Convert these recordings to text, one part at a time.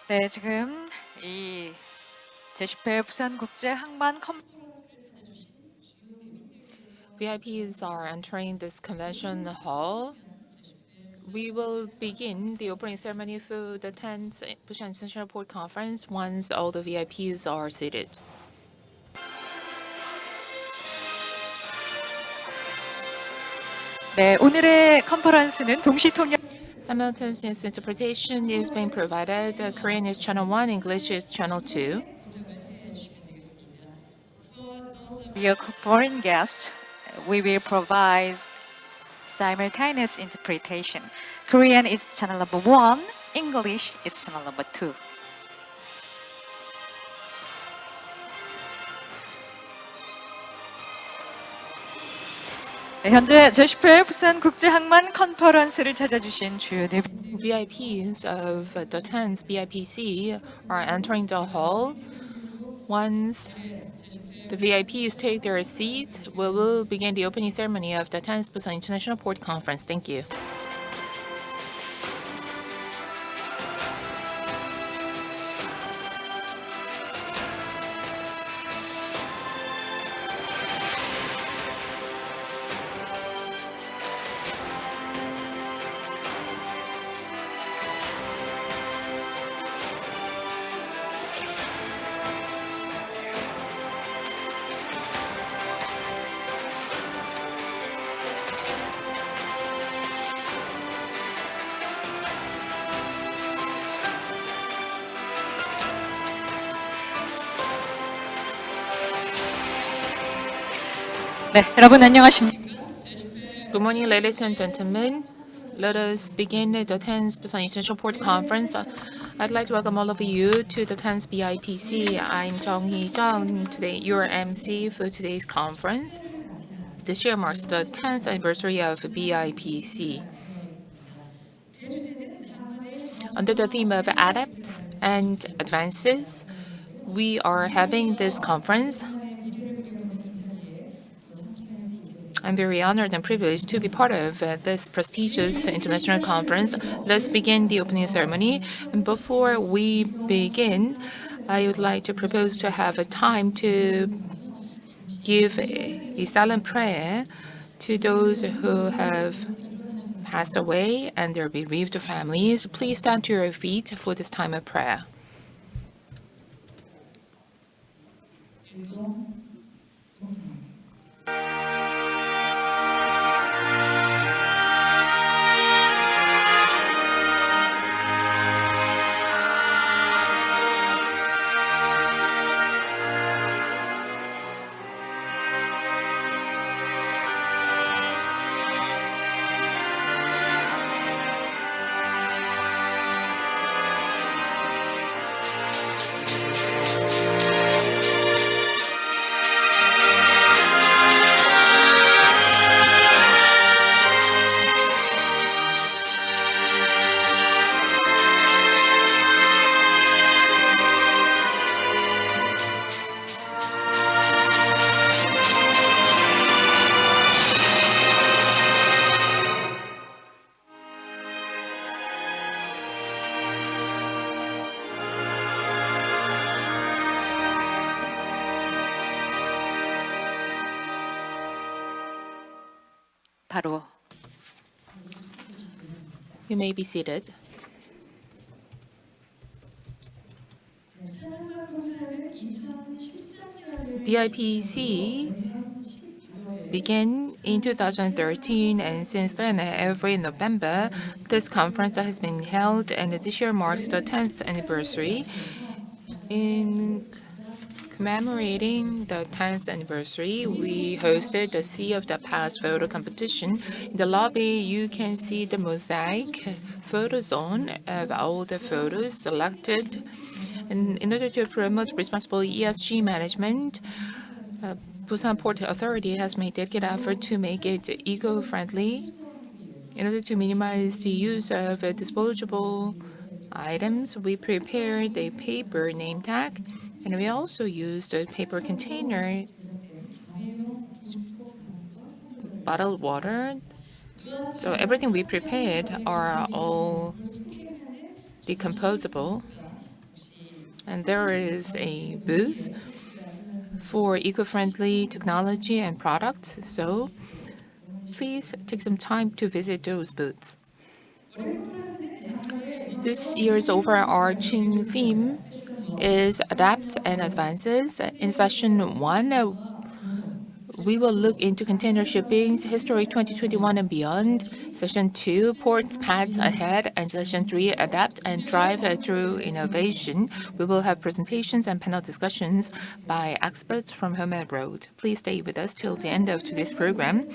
네, 지금 이 제10회 부산국제 항만 VIPs are entering this convention hall. We will begin the opening ceremony for the 10th Busan International Port Conference once all the VIPs are seated. 네, 오늘의 컨퍼런스는 동시 통역 Simultaneous interpretation is being provided. Korean is channel 1, English is channel 2. your foreign guests. We will provide simultaneous interpretation. Korean is channel number 1, English is channel number 2. 네, 현재 제10회 부산 국제항만 컨퍼런스를 찾아주신 주요 네 VIPs of the 10th BIPC are entering the hall. Once the VIPs take their seats, we will begin the opening ceremony of the 10th Busan International Port Conference. Thank you. 네, 여러분 안녕하십니까? Good morning, ladies and gentlemen. Let us begin the 10th Busan International Port Conference. I'd like to welcome all of you to the 10th BIPC. I'm Jung Hee-jung, today your MC for today's conference. This year marks the 10th anniversary of BIPC. Under the theme of Adapts and Advances, we are having this conference. I'm very honored and privileged to be part of this prestigious international conference. Let's begin the opening ceremony. And before we begin, I would like to propose to have a time to give a silent prayer to those who have passed away and their bereaved families. Please stand to your feet for this time of prayer. 바로 You may be seated. BIPC began in 2013, and since then, every November, this conference has been held, and this year marks the 10th anniversary. In commemorating the 10th anniversary, we hosted the Sea of the Past photo competition. In the lobby, you can see the mosaic photo zone of all the photos selected. And in order to promote responsible ESG management, Busan Port Authority has made dedicated effort to make it eco-friendly. In order to minimize the use of disposable items, we prepared a paper name tag, and we also used a paper container, bottled water. So everything we prepared are all decomposable. And there is a booth for eco-friendly technology and products. So please take some time to visit those booths. This year's overarching theme is Adapt and Advances. In session one, we will look into container shipping's history 2021 and beyond. Session 2, port paths ahead, and session 3, adapt and drive through innovation. We will have presentations and panel discussions by experts from home and road. Please stay with us till the end of today's program.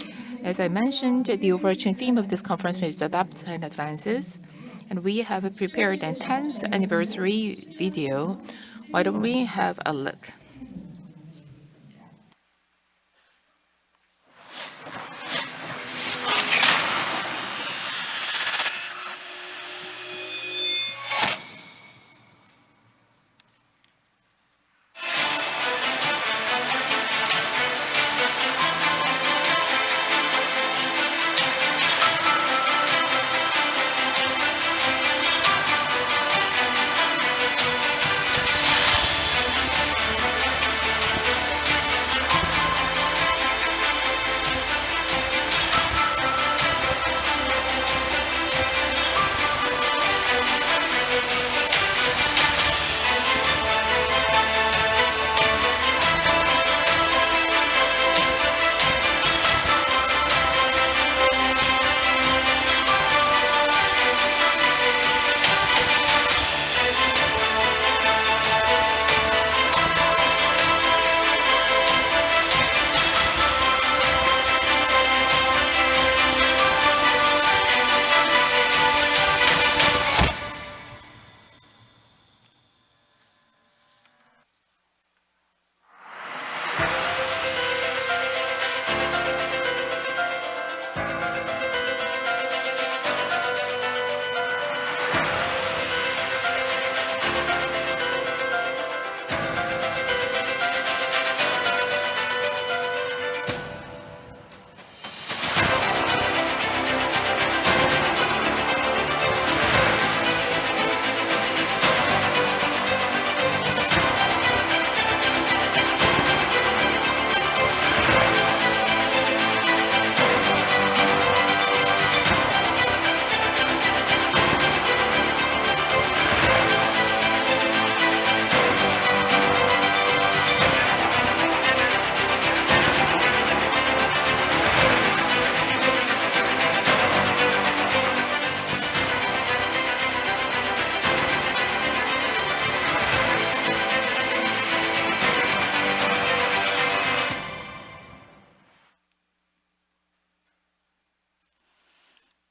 As I mentioned, the overarching theme of this conference is adapt and advances. And we have prepared a 10th anniversary video. Why don't we have a look?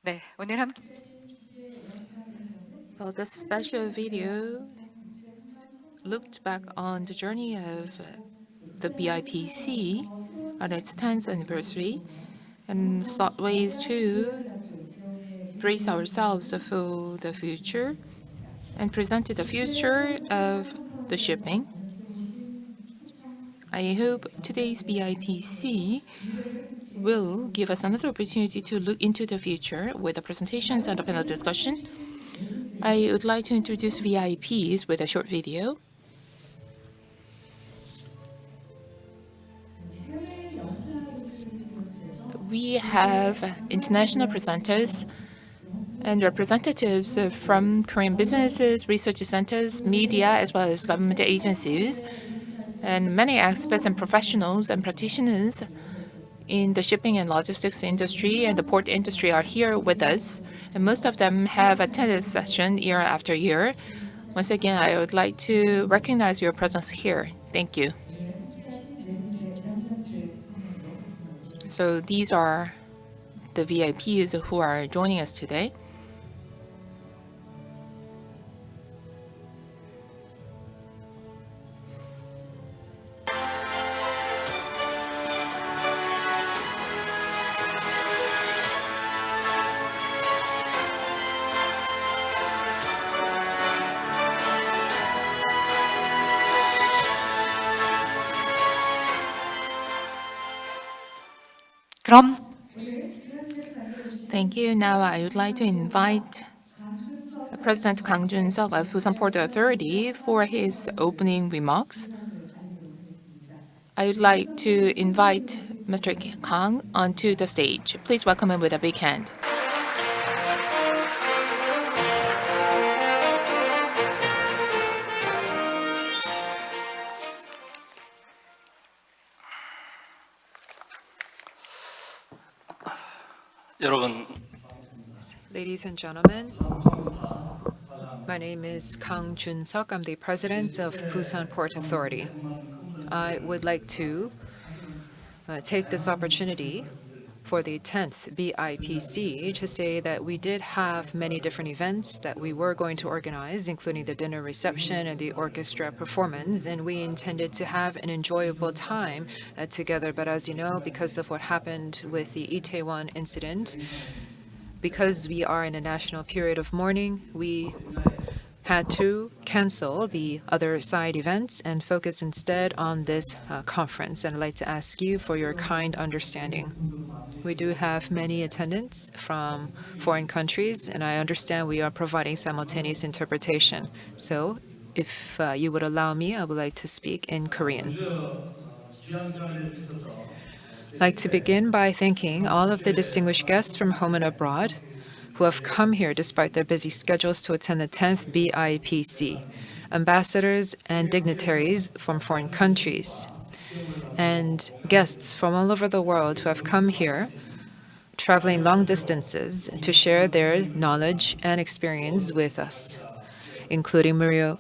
네, 오늘 함께 Well, this special video looked back on the journey of the BIPC on its 10th anniversary and sought ways to brace ourselves for the future and presented the future of the shipping. I hope today's BIPC will give us another opportunity to look into the future with the presentations and a panel discussion. I would like to introduce VIPs with a short video. We have international presenters and representatives from Korean businesses, research centers, media, as well as government agencies, and many experts and professionals and practitioners in the shipping and logistics industry and the port industry are here with us, and most of them have attended this session year after year. Once again, I would like to recognize your presence here. Thank you. So these are the VIPs who are joining us today. 그럼 Thank you. Now I would like to invite President Kang Jun-seok of Busan Port Authority for his opening remarks. I would like to invite Mr. Kang onto the stage. Please welcome him with a big hand. 여러분, Ladies and gentlemen, my name is Kang Jun-seok. I'm the president of Busan Port Authority. I would like to take this opportunity for the 10th BIPC to say that we did have many different events that we were going to organize, including the dinner reception and the orchestra performance, and we intended to have an enjoyable time together. But as you know, because of what happened with the Itaewon incident, because we are in a national period of mourning, we had to cancel the other side events and focus instead on this conference. And I'd like to ask you for your kind understanding. We do have many attendants from foreign countries, and I understand we are providing simultaneous interpretation. So if you would allow me, I would like to speak in Korean. I'd like to begin by thanking all of the distinguished guests from home and abroad who have come here despite their busy schedules to attend the 10th BIPC, ambassadors and dignitaries from foreign countries, and guests from all over the world who have come here, traveling long distances to share their knowledge and experience with us, including Maria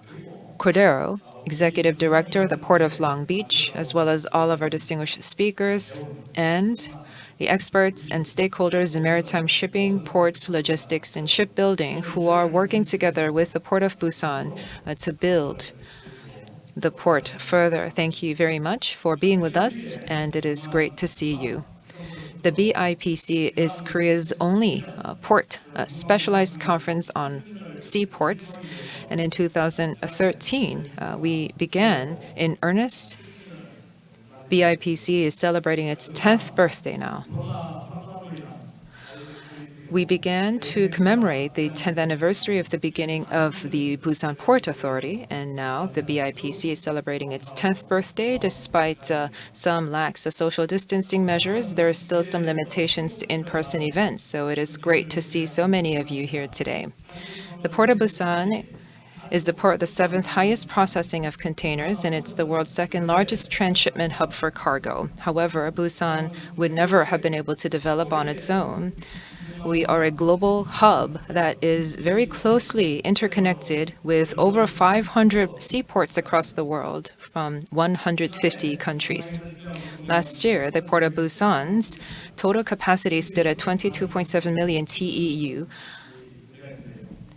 Cordero, Executive Director of the Port of Long Beach, as well as all of our distinguished speakers, and the experts and stakeholders in maritime shipping, ports, logistics, and shipbuilding who are working together with the Port of Busan to build the port further. Thank you very much for being with us, and it is great to see you. The BIPC is Korea's only specialized conference on seaports, and in 2013, we began in earnest. BIPC is celebrating its 10th birthday now. We began to commemorate the 10th anniversary of the beginning of the Busan Port Authority, and now the BIPC is celebrating its 10th birthday. Despite some lax social distancing measures, there are still some limitations to in-person events, so it is great to see so many of you here today. The Port of Busan is the port with the 7th highest processing of containers, and it's the world's 2nd largest transshipment hub for cargo. However, Busan would never have been able to develop on its own. We are a global hub that is very closely interconnected with over 500 seaports across the world from 150 countries. Last year, the Port of Busan's total capacity stood at 22.7 million TEU.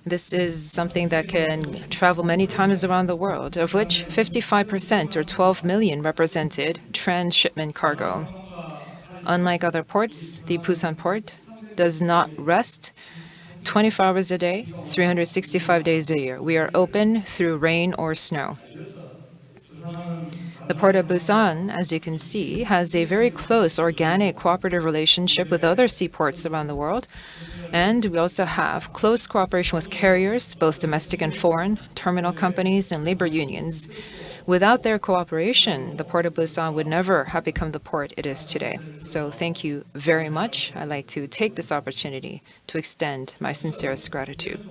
This is something that can travel many times around the world, of which 55% or 12 million represented transshipment cargo. Unlike other ports, the Busan port does not rest 24 hours a day, 365 days a year. We are open through rain or snow. The Port of Busan, as you can see, has a very close organic cooperative relationship with other seaports around the world. And we also have close cooperation with carriers, both domestic and foreign, terminal companies, and labor unions. Without their cooperation, the Port of Busan would never have become the port it is today. So thank you very much. I'd like to take this opportunity to extend my sincerest gratitude.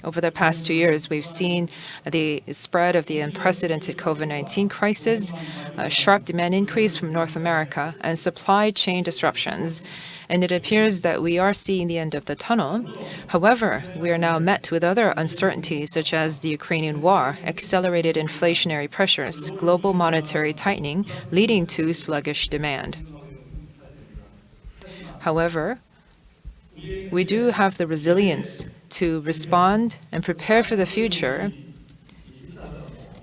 Over the past 2 years, we've seen the spread of the unprecedented COVID-19 crisis, a sharp demand increase from North America, and supply chain disruptions. And it appears that we are seeing the end of the tunnel. However, we are now met with other uncertainties, such as the Ukrainian war, accelerated inflationary pressures, global monetary tightening, leading to sluggish demand. However, we do have the resilience to respond and prepare for the future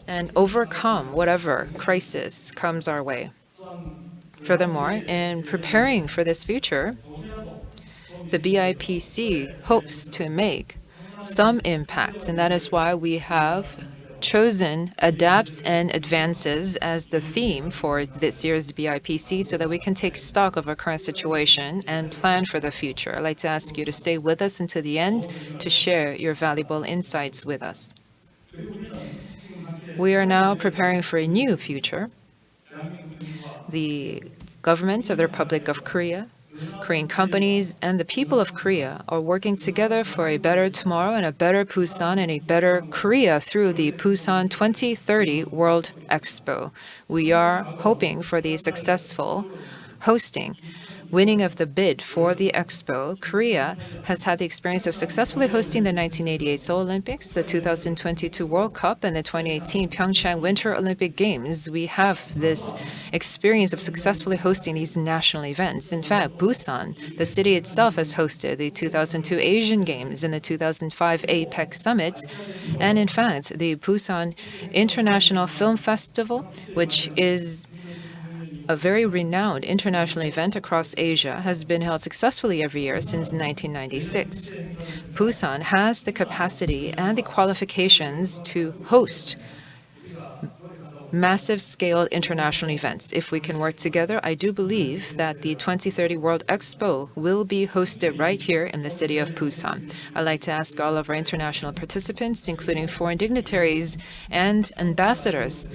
and overcome whatever crisis comes our way. Furthermore, in preparing for this future, the BIPC hopes to make some impacts, and that is why we have chosen adapts and advances as the theme for this year's BIPC so that we can take stock of our current situation and plan for the future. I'd like to ask you to stay with us until the end to share your valuable insights with us. We are now preparing for a new future. The government of the Republic of Korea, Korean companies, and the people of Korea are working together for a better tomorrow and a better Busan and a better Korea through the Busan 2030 World Expo. We are hoping for the successful hosting. Winning of the bid for the expo, Korea has had the experience of successfully hosting the 1988 Seoul Olympics, the 2022 World Cup, and the 2018 Pyeongchang Winter Olympic Games. We have this experience of successfully hosting these national events. In fact, Busan, the city itself, has hosted the 2002 Asian Games and the 2005 APEC Summit. And in fact, the Busan International Film Festival, which is a very renowned international event across Asia, has been held successfully every year since 1996. Busan has the capacity and the qualifications to host massive scale international events. If we can work together, I do believe that the 2030 World Expo will be hosted right here in the city of Busan. I'd like to ask all of our international participants, including foreign dignitaries and ambassadors,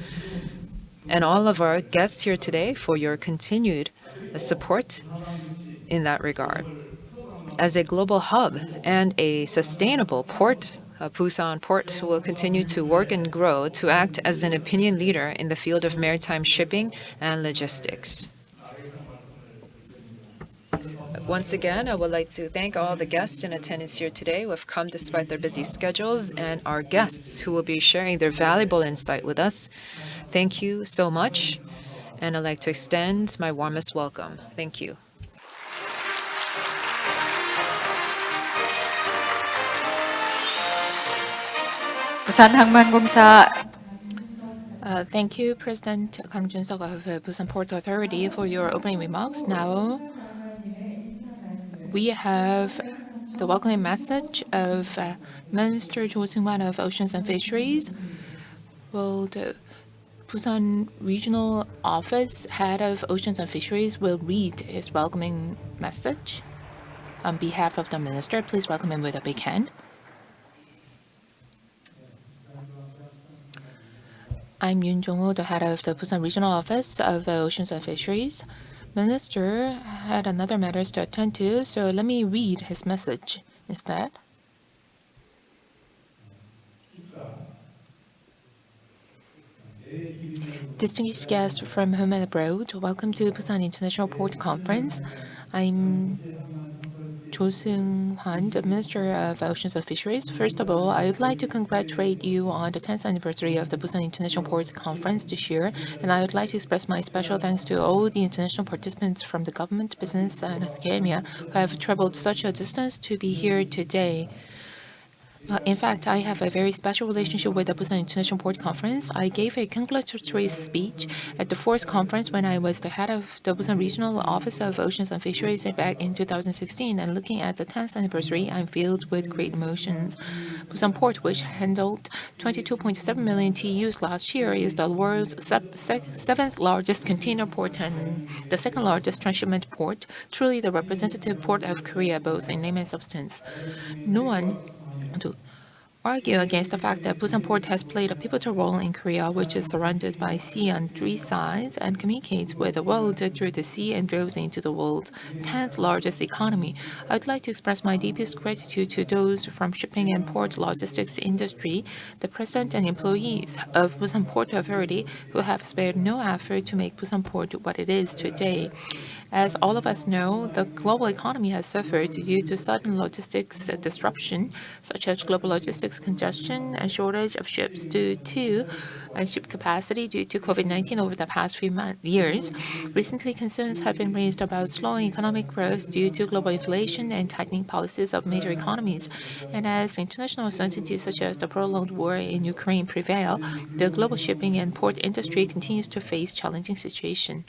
and all of our guests here today for your continued support in that regard. As a global hub and a sustainable port, Busan Port will continue to work and grow to act as an opinion leader in the field of maritime shipping and logistics. Once again, I would like to thank all the guests in attendance here today who have come despite their busy schedules, and our guests who will be sharing their valuable insight with us. Thank you so much, and I'd like to extend my warmest welcome. Thank you. 부산항만공사 Thank you, President Kang Jun-seok of Busan Port Authority, for your opening remarks. Now, we have the welcoming message of Minister Cho Seung-wan of Oceans and Fisheries. Well, the Busan Regional Office Head of Oceans and Fisheries will read his welcoming message. On behalf of the Minister, please welcome him with a big hand. I'm Yoon Jong-ho, the head of the Busan Regional Office of Oceans and Fisheries. Minister had another matters to attend to, so let me read his message instead. Distinguished guests from home and abroad, welcome to Busan International Port Conference. I'm Cho Seung-hwan, the Minister of Oceans and Fisheries. First of all, I would like to congratulate you on the 10th anniversary of the Busan International Port Conference this year, and I would like to express my special thanks to all the international participants from the government, business, and academia who have traveled such a distance to be here today. In fact, I have a very special relationship with the Busan International Port Conference. I gave a congratulatory speech at the fourth conference when I was the head of the Busan Regional Office of Oceans and Fisheries back in 2016. And looking at the 10th anniversary, I'm filled with great emotions. Busan Port, which handled 22.7 million TEUs last year, is the world's seventh largest container port and the second largest transshipment port, truly the representative port of Korea, both in name and substance. No one to argue against the fact that Busan Port has played a pivotal role in Korea, which is surrounded by sea on three sides and communicates with the world through the sea and grows into the world's 10th largest economy. I'd like to express my deepest gratitude to those from shipping and port logistics industry, the president and employees of Busan Port Authority who have spared no effort to make Busan Port what it is today. As all of us know, the global economy has suffered due to sudden logistics disruption, such as global logistics congestion and shortage of ships due to ship capacity due to COVID-19 over the past few years. Recently, concerns have been raised about slowing economic growth due to global inflation and tightening policies of major economies. And as international uncertainties such as the prolonged war in Ukraine prevail, the global shipping and port industry continues to face challenging situation.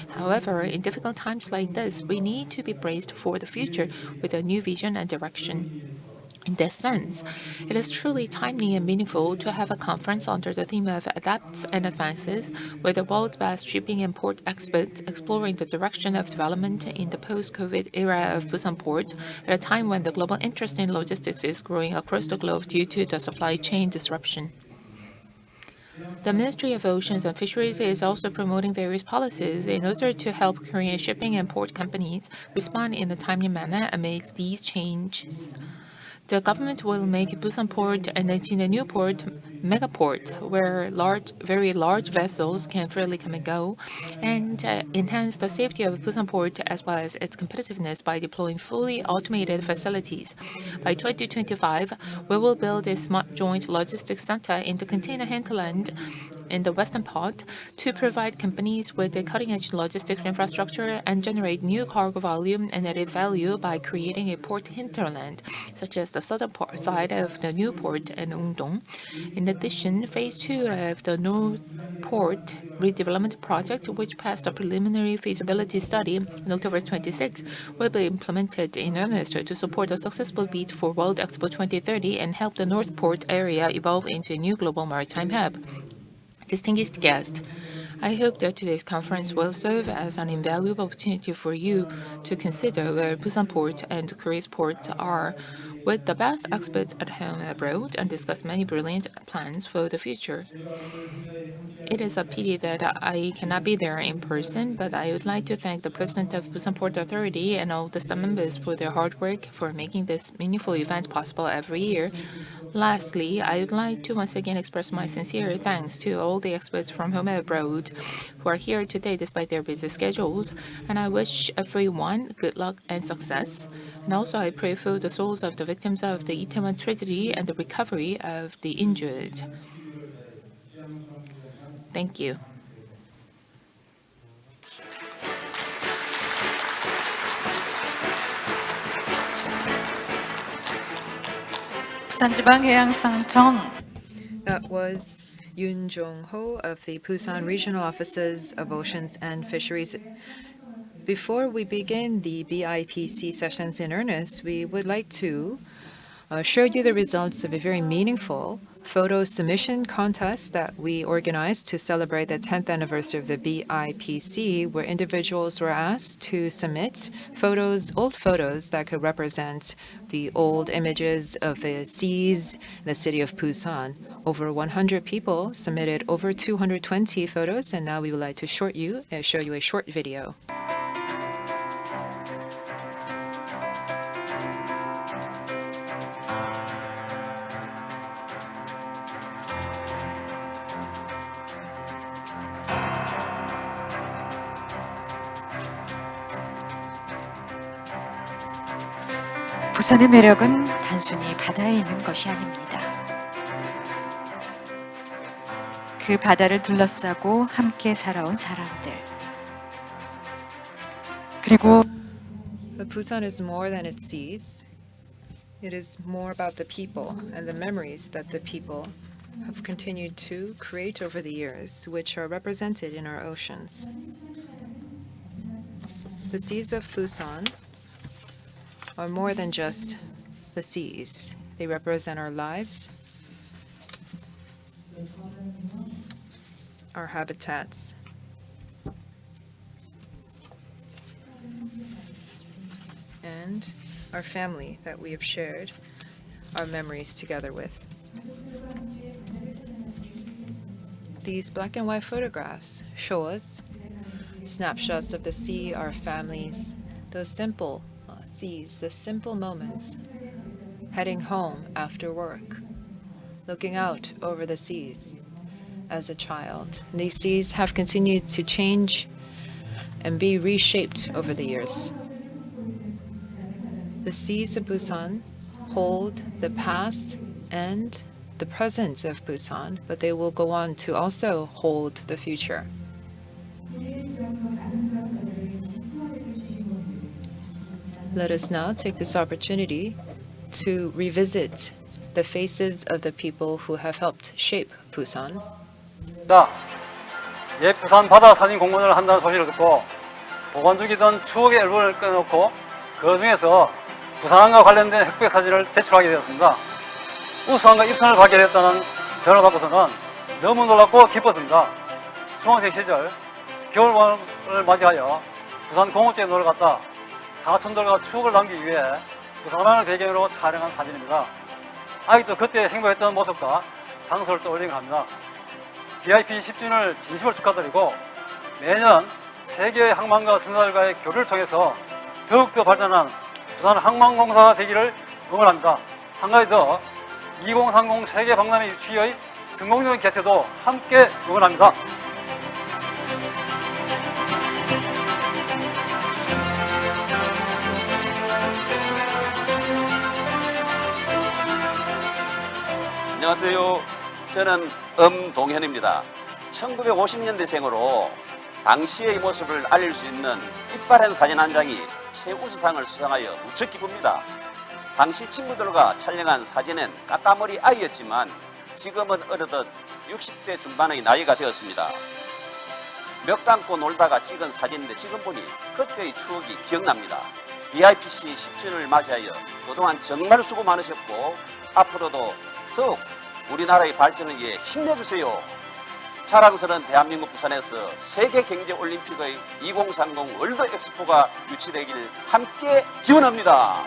However, in difficult times like this, we need to be braced for the future with a new vision and direction. In this sense, it is truly timely and meaningful to have a conference under the theme of Adapts and Advances with the world's best shipping and port experts exploring the direction of development in the post-COVID era of Busan Port at a time when the global interest in logistics is growing across the globe due to the supply chain disruption. The Ministry of Oceans and Fisheries is also promoting various policies in order to help Korean shipping and port companies respond in a timely manner amidst these changes. The government will make Busan Port and the new port megaport, where very large vessels can freely come and go, and enhance the safety of Busan Port as well as its competitiveness by deploying fully automated facilities. By 2025, we will build a smart joint logistics center in the container hinterland in the western part to provide companies with a cutting-edge logistics infrastructure and generate new cargo volume and added value by creating a port hinterland, such as the southern side of the new port in Ungdong. In addition, Phase 2 of the North Port redevelopment project, which passed a preliminary feasibility study on October 26, will be implemented in earnest to support a successful bid for World Expo 2030 and help the North Port area evolve into a new global maritime hub. Distinguished guests, I hope that today's conference will serve as an invaluable opportunity for you to consider where Busan Port and Korea's ports are with the best experts at home and abroad and discuss many brilliant plans for the future. It is a pity that I cannot be there in person, but I would like to thank the President of Busan Port Authority and all the staff members for their hard work for making this meaningful event possible every year. Lastly, I would like to once again express my sincere thanks to all the experts from home and abroad who are here today despite their busy schedules, and I wish everyone good luck and success. And also, I pray for the souls of the victims of the Itaewon tragedy and the recovery of the injured. Thank you. 부산지방해양상청 That was Yoon Jong-ho of the Busan Regional Offices of Oceans and Fisheries. Before we begin the BIPC sessions in earnest, we would like to show you the results of a very meaningful photo submission contest that we organized to celebrate the 10th anniversary of the BIPC, where individuals were asked to submit old photos that could represent the old images of the seas in the city of Busan. Over 100 people submitted over 220 photos, and now we would like to show you a short video. 부산의 매력은 단순히 바다에 있는 것이 아닙니다. 그 바다를 둘러싸고 함께 살아온 사람들. 그리고 Busan is more than its seas. It is more about the people and the memories that the people have continued to create over the years, which are represented in our oceans. The seas of Busan are more than just the seas. They represent our lives, our habitats, and our family that we have shared our memories together with. These black and white photographs show us snapshots of the sea, our families, those simple seas, the simple moments, heading home after work, looking out over the seas as a child. These seas have continued to change and be reshaped over the years. The seas of Busan hold the past and the present of Busan, but they will go on to also hold the future. Let us now take this opportunity to revisit the faces of the people who have helped shape Busan. 옛 부산 바다 사진 공모전을 한다는 소식을 듣고 보관 중이던 추억의 앨범을 꺼내놓고 그 중에서 부산항과 관련된 흑백 사진을 제출하게 되었습니다. 우수항과 입선을 받게 됐다는 전화를 받고서는 너무 놀랍고 기뻤습니다. 중학생 시절 겨울방학을 맞이하여 부산 공업지에 놀러 갔다 사촌들과 추억을 남기기 위해 부산항을 배경으로 촬영한 사진입니다. 아직도 그때 행복했던 모습과 장소를 떠올리게 합니다. BIPC10주년을 진심으로 축하드리고 매년 세계의 항만과 승사들과의 교류를 통해서 더욱더 발전한 부산 항만공사가 되기를 응원합니다. 한 가지 더 2030 세계 박람회 유치의 성공적인 개최도 함께 응원합니다. 안녕하세요. 저는 엄동현입니다. 1950년대생으로 당시의 모습을 알릴 수 있는 이빨한 사진 한 장이 최우수상을 수상하여 무척 기쁩니다. 당시 친구들과 촬영한 사진은 까까머리 아이였지만 지금은 어느덧 60대 중반의 나이가 되었습니다. 몇 감고 놀다가 찍은 사진인데 지금 보니 그때의 추억이 기억납니다. BIPC 10주년을 맞이하여 그동안 정말 수고 많으셨고 앞으로도 더욱 우리나라의 발전을 위해 힘내주세요. 자랑스러운 대한민국 부산에서 세계경제올림픽의 2030 월드 엑스포가 유치되기를 함께 기원합니다.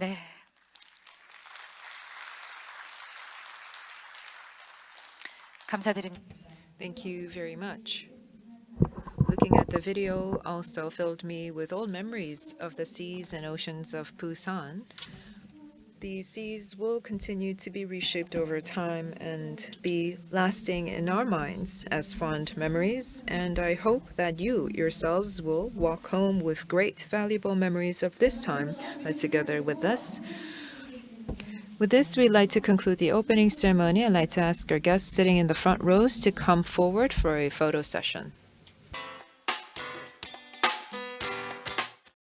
네. 감사드립니다. Thank you very much. Looking at the video also filled me with old memories of the seas and oceans of Busan. The seas will continue to be reshaped over time and be lasting in our minds as fond memories, and I hope that you yourselves will walk home with great valuable memories of this time together with us. With this, we'd like to conclude the opening ceremony. I'd like to ask our guests sitting in the front rows to come forward for a photo session.